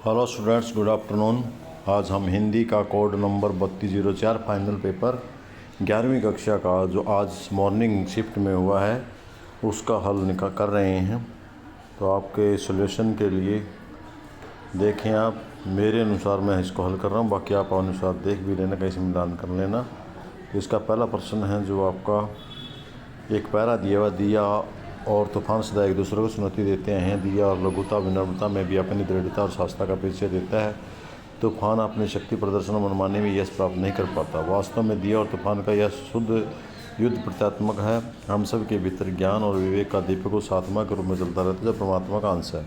Hello students, good afternoon. आज हम हिंदी का कोड नंबर 3204 फाइनल पेपर 11वीं कक्षा का जो आज मॉर्निंग शिफ्ट में हुआ है उसका हल कर रहे हैं। तो आपके सॉल्यूशन के लिए देखें, आप मेरे अनुसार मैं इसको हल कर रहा हूँ, बाकी आप अनुसार देख भी लेना, कैसे मिलान कर लेना। इसका पहला प्रश्न है जो आपका एक पैरा दिया हुआ, दिया और तूफान सदा एक दूसरे को चुनौती देते हैं। दिया और लघुता विनम्रता में भी अपनी दृढ़ता और शास्त्रता का परिचय देता है। तूफान अपनी शक्ति प्रदर्शन और मनमाने में यश प्राप्त नहीं कर पाता। वास्तव में दिया और तूफान का यह शुद्ध युद्ध प्रत्यात्मक है। हम सब के भीतर ज्ञान और विवेक का दीपक उस आत्मा के रूप में चलता रहता है जो परमात्मा का अंश है।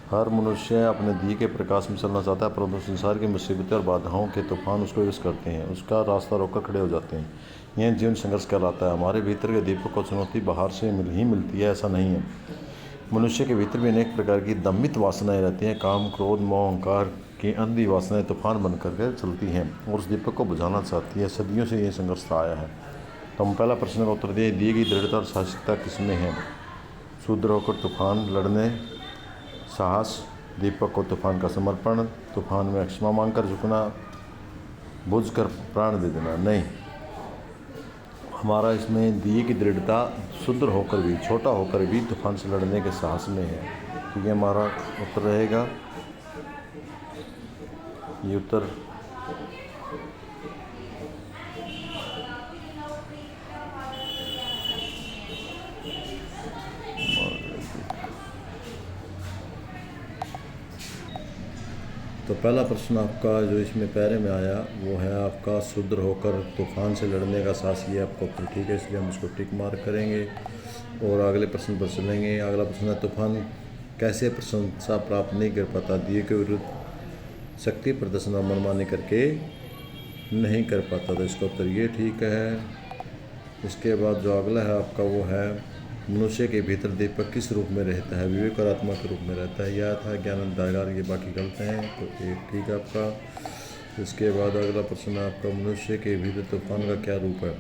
हर मनुष्य अपने दिए के प्रकाश में चलना चाहता है, परंतु संसार की मुसीबतें और बाधाओं के तूफान उसको विवश करते हैं, उसका रास्ता रोककर खड़े हो जाते हैं। यह जीवन संघर्ष कहलाता है। हमारे भीतर के दीपक को चुनौती बाहर से मिलती है, ऐसा नहीं है। मनुष्य के भीतर भी अनेक प्रकार की दमित वासनाएं रहती हैं। काम, क्रोध, मोह, अहंकार की अंधी वासनाएं तूफान बनकर के चलती हैं और उस दीपक को बुझाना चाहती है। सदियों से यह संघर्ष आया है। तो हम पहला प्रश्न का उत्तर दिए, दी गई दृढ़ता और साहसिकता किसमें है? शुद्र होकर तूफान लड़ने, साहस, दीपक को तूफान का समर्पण, तूफान में क्षमा मांगकर झुकना, बुझ कर प्राण दे देना। नहीं, हमारा इसमें दिए की दृढ़ता शुद्र होकर भी, छोटा होकर भी तूफान से लड़ने के साहस में है। तो ये हमारा उत्तर रहेगा। ये उत्तर तो पहला प्रश्न आपका जो इसमें पैरे में आया वो है आपका शुद्र होकर तूफान से लड़ने का साहस। ये आपका उत्तर ठीक है, इसलिए हम उसको टिक मार्क करेंगे और अगले प्रश्न पर चलेंगे। अगला प्रश्न है, तूफान कैसे प्रशंसा प्राप्त नहीं कर पाता? दिए के विरुद्ध शक्ति प्रदर्शन और मनमानी करके नहीं कर पाता। तो इसका उत्तर ये ठीक है। इसके बाद जो अगला है आपका वो है, मनुष्य के भीतर दीपक किस रूप में रहता है? विवेक और आत्मा के रूप में रहता है। यह था ज्ञानदागार, ये बाकी गलत हैं, तो एक ठीक है आपका। इसके बाद अगला प्रश्न है आपका, मनुष्य के भीतर तूफान का क्या रूप है?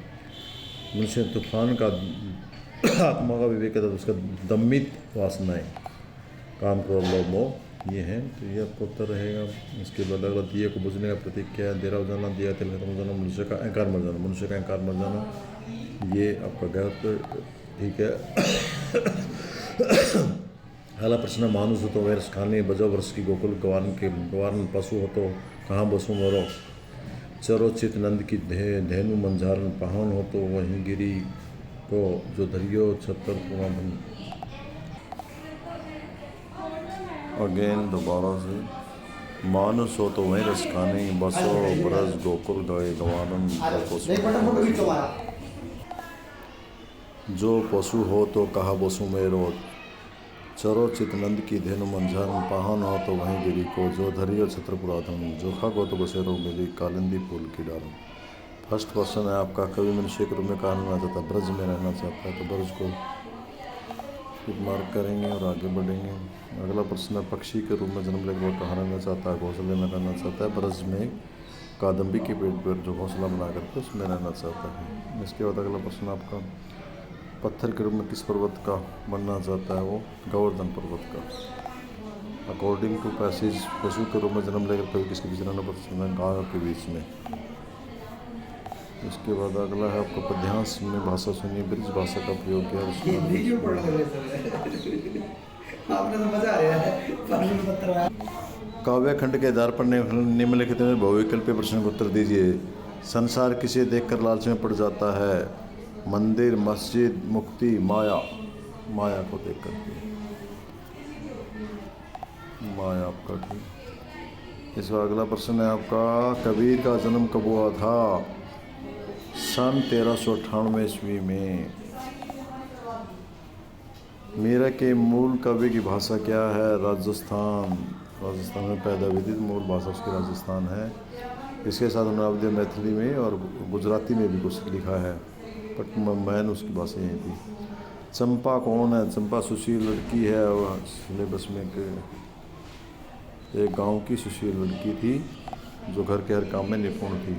मनुष्य तूफान का आत्मा का विवेक है, तो उसका दमित वासनाएं, काम, क्रोध, लोभ, मोह, ये हैं। तो ये आपका उत्तर रहेगा। इसके बाद अगला, दिए को बुझने का प्रतीक क्या है? अंधेरा हो जाना, दिया तेल खत्म हो जाना, मनुष्य का अहंकार मर जाना। मनुष्य का अहंकार मर जाना, ये आपका गलत ठीक है। अगला प्रश्न, मानुष हो तो वैरस खाने, बजो वर्ष की गोकुल गवारन, पशु हो तो कहाँ बसु मोरो, चरोचित नंद की धेनु मंझारन, पाहन हो तो वहीं गिरी को जो धरियो छतर पुरान। अगेन दोबारा से, मानुष हो तो वहीं रस खाने, बसो बरस गोकुल गए गवारन, जो पशु हो तो कहा बसु मेरो, चरो चितनंद की धेनु मंझारन, पाहन हो तो वहीं गिरी को जो धरियो छत्रपुराधन, जो खा गो तो बसेरो मिली कालिंदी फूल की डालन। फर्स्ट क्वेश्चन है आपका, कवि मनुष्य के रूप में कहा रहना चाहता है? ब्रज में रहना चाहता है, तो ब्रज को मार्क करेंगे और आगे बढ़ेंगे। अगला प्रश्न है, पक्षी के रूप में जन्म लेकर कहाँ रहना चाहता है? घोंसले में रहना चाहता है। ब्रज में कादम्बी के पेड़ पर जो घोंसला बना करके उसमें रहना चाहता है। इसके बाद अगला प्रश्न आपका, पत्थर के रूप में किस पर्वत का बनना चाहता है? वो गोवर्धन पर्वत का। अकॉर्डिंग टू पैसेज, पशु के रूप में जन्म लेकर कभी किसके बीच रहना पसंद है? गायों के बीच में। इसके बाद अगला है आपको, पद्यांश में भाषा सुनिए, ब्रज भाषा का प्रयोग किया। काव्य खंड के आधार पर निम्नलिखित में बहुविकल्पीय प्रश्न का उत्तर दीजिए। संसार किसे देखकर लालच में पड़ जाता है? मंदिर, मस्जिद, मुक्ति, माया। माया को देख करके, माया आपका ठीक। इस बार अगला प्रश्न है आपका, कबीर का जन्म कब हुआ था? सन 1398 ईस्वी में। मीरा के मूल काव्य की भाषा क्या है? राजस्थान। राजस्थान में पैदा हुई थी, मूल भाषा उसकी राजस्थान है। इसके साथ उन्होंने मैथिली में और गुजराती में भी कुछ लिखा है, बट मैन उसकी भाषा यही थी। चंपा कौन है? चंपा सुशील लड़की है, वह सिलेबस में एक गांव की सुशील लड़की थी जो घर के हर काम में निपुण थी।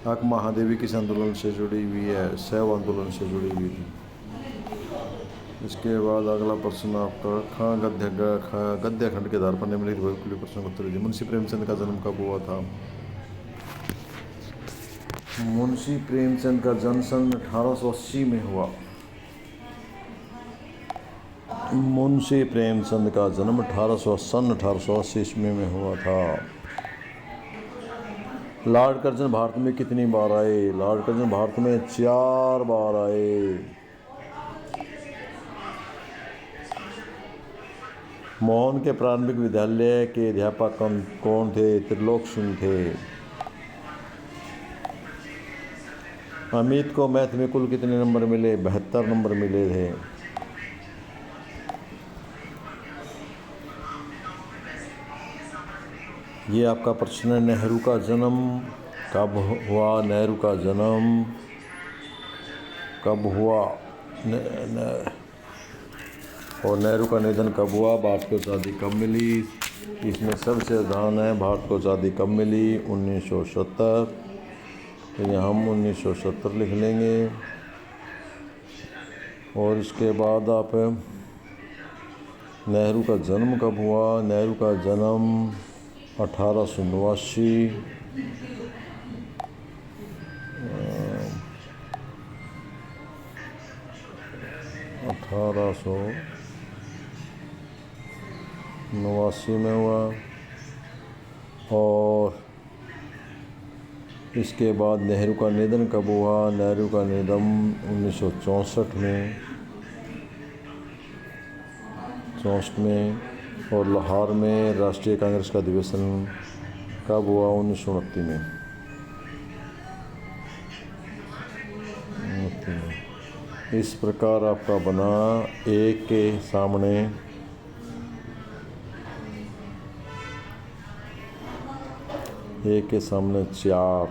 हक महादेवी किस आंदोलन से जुड़ी हुई है? शैव आंदोलन से जुड़ी हुई थी। इसके बाद अगला प्रश्न आपका गद्य खंड के आधार पर निम्नलिखित बहुविकल्पीय प्रश्न का उत्तर दीजिए। मुंशी प्रेमचंद का जन्म कब हुआ था? मुंशी प्रेमचंद का जन्म सन 1880 में हुआ। मुंशी प्रेमचंद का जन्म 1880 ईस्वी में हुआ था। लॉर्ड कर्जन भारत में कितनी बार आए? लॉर्ड कर्जन भारत में 4 बार आए। मोहन के प्रारंभिक विद्यालय के अध्यापक कौन थे? त्रिलोक सिंह थे। अमित को मैथ में कुल कितने नंबर मिले? 72 नंबर मिले थे। ये आपका प्रश्न है, नेहरू का जन्म कब हुआ? नेहरू का जन्म कब हुआ? और नेहरू का निधन कब हुआ? भारत को आज़ादी कब मिली? इसमें सबसे आसान है, भारत को आज़ादी कब मिली? 1970। तो यहाँ हम 1970 लिख लेंगे। और इसके बाद आप नेहरू का जन्म कब हुआ? नेहरू का जन्म 1889। 1889 में हुआ। और इसके बाद नेहरू का निधन कब हुआ? नेहरू का निधन 1964 में 64 में। और लाहौर में राष्ट्रीय कांग्रेस का अधिवेशन कब हुआ? 1929 में। इस प्रकार आपका बना एक के सामने एक के सामने 4,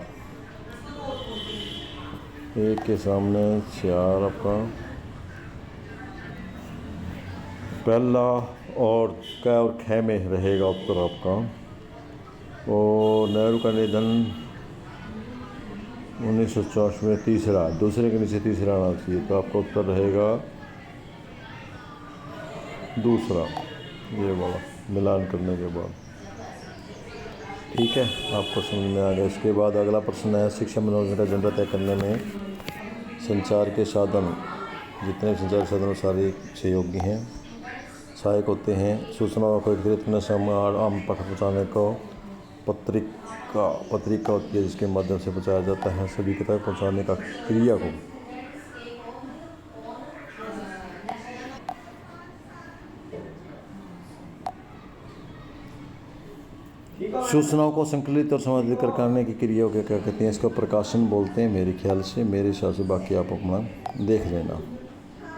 एक के सामने 4 आपका पहला और क और ख में रहेगा उत्तर आपका। और नेहरू का निधन 1964 में तीसरा, दूसरे के नीचे तीसरा आना चाहिए, तो आपका उत्तर रहेगा दूसरा, ये वाला मिलान करने के बाद। ठीक है, आपको समझ में आ गया। इसके बाद अगला प्रश्न है, शिक्षा मनोरंजन का एजेंडा तय करने में संचार के साधन, जितने संचार के साधन सारे सहयोगी हैं, सहायक होते हैं। सूचनाओं को एकत्रित करने से आम पाठ पहुँचाने को पत्रिका होती है, जिसके माध्यम से पहुँचाया जाता है। सभी तक पहुँचाने का क्रिया को सूचनाओं को संकलित और संवादित करने की क्रिया को क्या कहते हैं? इसको प्रकाशन बोलते हैं मेरे ख्याल से, मेरे हिसाब से। बाकी आप अपना देख लेना,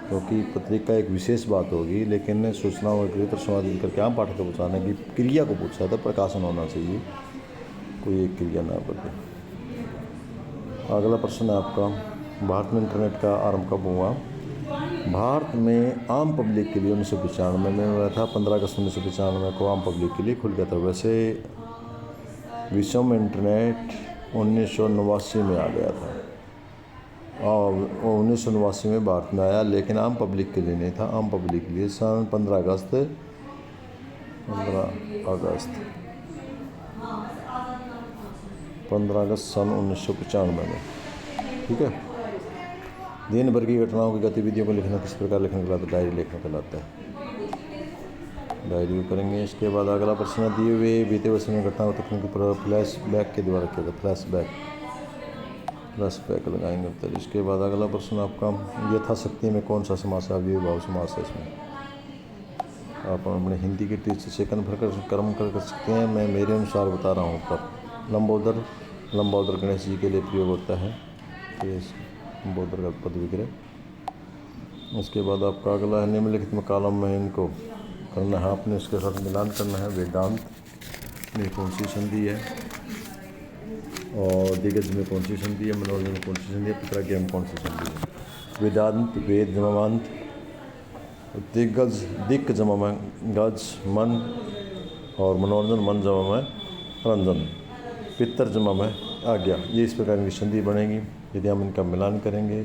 क्योंकि पत्रिका एक विशेष बात होगी, लेकिन सूचनाओं को एकत्रित और संवादित करके आम पाठक को पहुँचाने की क्रिया को पूछा था। प्रकाशन होना चाहिए, कोई एक क्रिया ना बदले। अगला प्रश्न है आपका, भारत में इंटरनेट का आरंभ कब हुआ? भारत में आम पब्लिक के लिए 1995 में हुआ था। 15 अगस्त 1995 को आम पब्लिक के लिए खुल गया था। वैसे विश्व में इंटरनेट 1989 में आ गया था, और 1989 में भारत में आया, लेकिन आम पब्लिक के लिए नहीं था। आम पब्लिक के लिए सन 15 अगस्त 15 अगस्त सन 1995 में। ठीक है। दिन भर की घटनाओं की गतिविधियों को लिखना किस प्रकार लिखना कहलाता है? डायरी लिखना कहलाता है। डायरी करेंगे। इसके बाद अगला प्रश्न, दिए हुए बीते वर्ष में घटनाओं तकनीकी फ्लैश बैक के द्वारा किया जाता है। फ्लैश बैक लगाएंगे उत्तर। इसके बाद अगला प्रश्न आपका, यथाशक्ति में कौन सा समास है? अव्ययीभाव समास है। इसमें आप अपने हिंदी के टीचर से कर्म कर सकते हैं। मैं मेरे अनुसार बता रहा हूँ उत्तर। लंबोदर गणेश जी के लिए प्रयोग होता है, लंबोदर का पद विग्रह। उसके बाद आपका अगला है, निम्नलिखित में कॉलम में इनको करना है आपने, इसके साथ मिलान करना है। वेदांत में कौन सी संधि है, और दिग्गज में कौन सी संधि है, मनोरंजन में कौन सी संधि है, पितराज्ञा में कौन सी संधि है? वेदांत वेद जमांत, दिक् जमा में गज मन, और मनोरंजन मन जमा में रंजन, पितर जमा में आज्ञा। ये इस प्रकार की संधि बनेगी। यदि हम इनका मिलान करेंगे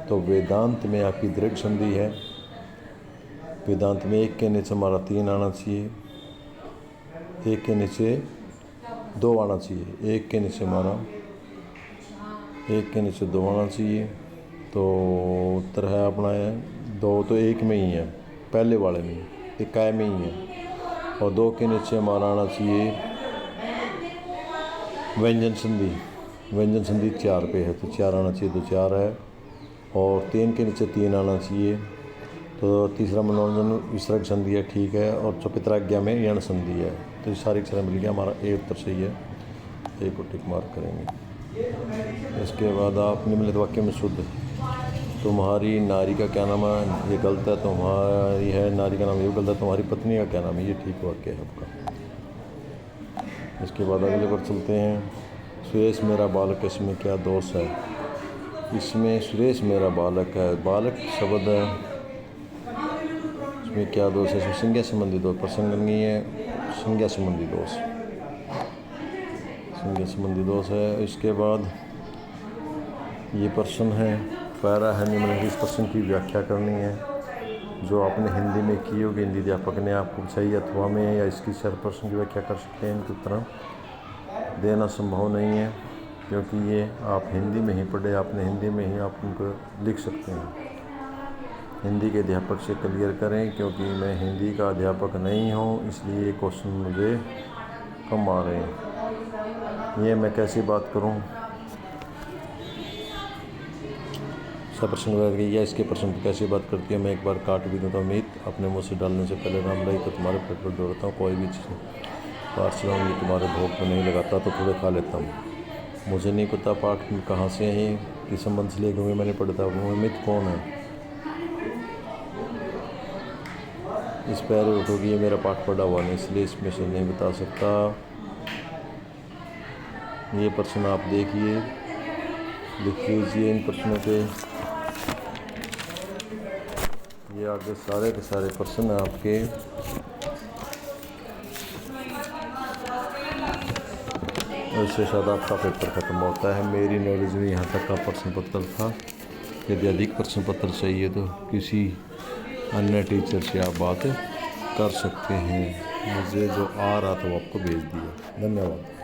तो वेदांत में आपकी दीर्घ संधि है, वेदांत में 1 के नीचे हमारा 3 आना चाहिए, 1 के नीचे 2 आना चाहिए, 1 के नीचे हमारा 1 के नीचे 2 आना चाहिए। तो उत्तर है अपना है 2 तो 1 में ही है, पहले वाले में इकाई में ही है। और 2 के नीचे हमारा आना चाहिए व्यंजन संधि, व्यंजन संधि 4 पे है तो 4 आना चाहिए, तो 4 है। और 3 के नीचे 3 आना चाहिए, तो तीसरा मनोरंजन विसर्ग संधि है, ठीक है। और चौपित्राज्ञा में यण संधि है, तो सारी अक्षर मिल गया, हमारा ए उत्तर सही है, ए को टिक मार्क करेंगे। इसके बाद आप निम्नलिखित वाक्य में शुद्ध, तुम्हारी नारी का क्या नाम है, ये गलत है, तुम्हारी है नारी का नाम ये गलत है, तुम्हारी पत्नी का क्या नाम है, ये ठीक वाक्य है आपका। इसके बाद अगले पर चलते हैं। सुरेश मेरा बालक, इसमें क्या दोष है। इसमें सुरेश मेरा बालक है, बालक शब्द है, इसमें क्या दोष है, इसमें संज्ञा संबंधी दोष, प्रसंग नहीं है, संज्ञा संबंधी दोष, संज्ञा संबंधी दोष है। इसके बाद ये प्रश्न है, पैरा है निम्नलिखित, इस प्रश्न की व्याख्या करनी है जो आपने हिंदी में की होगी, हिंदी अध्यापक ने आपको सही अथवा में या इसकी सर प्रश्न की व्याख्या कर सकते हैं। इनके उत्तर देना संभव नहीं है क्योंकि ये आप हिंदी में ही पढ़े, आपने हिंदी में ही आप उनको लिख सकते हैं। हिंदी के अध्यापक से क्लियर करें, क्योंकि मैं हिंदी का अध्यापक नहीं हूँ, इसलिए ये क्वेश्चन मुझे कम आ रहे हैं। ये मैं कैसी बात करूँ, सब प्रश्न या इसके प्रश्न पर कैसी बात करती है, मैं एक बार काट भी दूँ तो अमित अपने मुँह से डालने से पहले राम लाई को तुम्हारे पेट पर दौड़ता हूँ, कोई भी चीज़ पार्सल ये तुम्हारे भोग को नहीं लगाता तो थोड़े खा लेता हूँ। मुझे नहीं पता पाठ कहाँ से है, किस संबंध से लेकर मैंने पढ़ता हूँ। अमित कौन है, इस पैर उठोगी, ये मेरा पाठ पढ़ा हुआ नहीं, इसलिए इसमें से नहीं बता सकता। ये प्रश्न आप देखिए, लिख लीजिए इन प्रश्नों पे, ये आगे सारे के सारे प्रश्न आपके इससे शायद आपका पेपर ख़त्म होता है। मेरी नॉलेज में यहाँ तक का प्रश्न पत्र था। यदि अधिक प्रश्न पत्र चाहिए तो किसी अन्य टीचर से आप बात कर सकते हैं। मुझे जो आ रहा था वो आपको भेज दिया। धन्यवाद।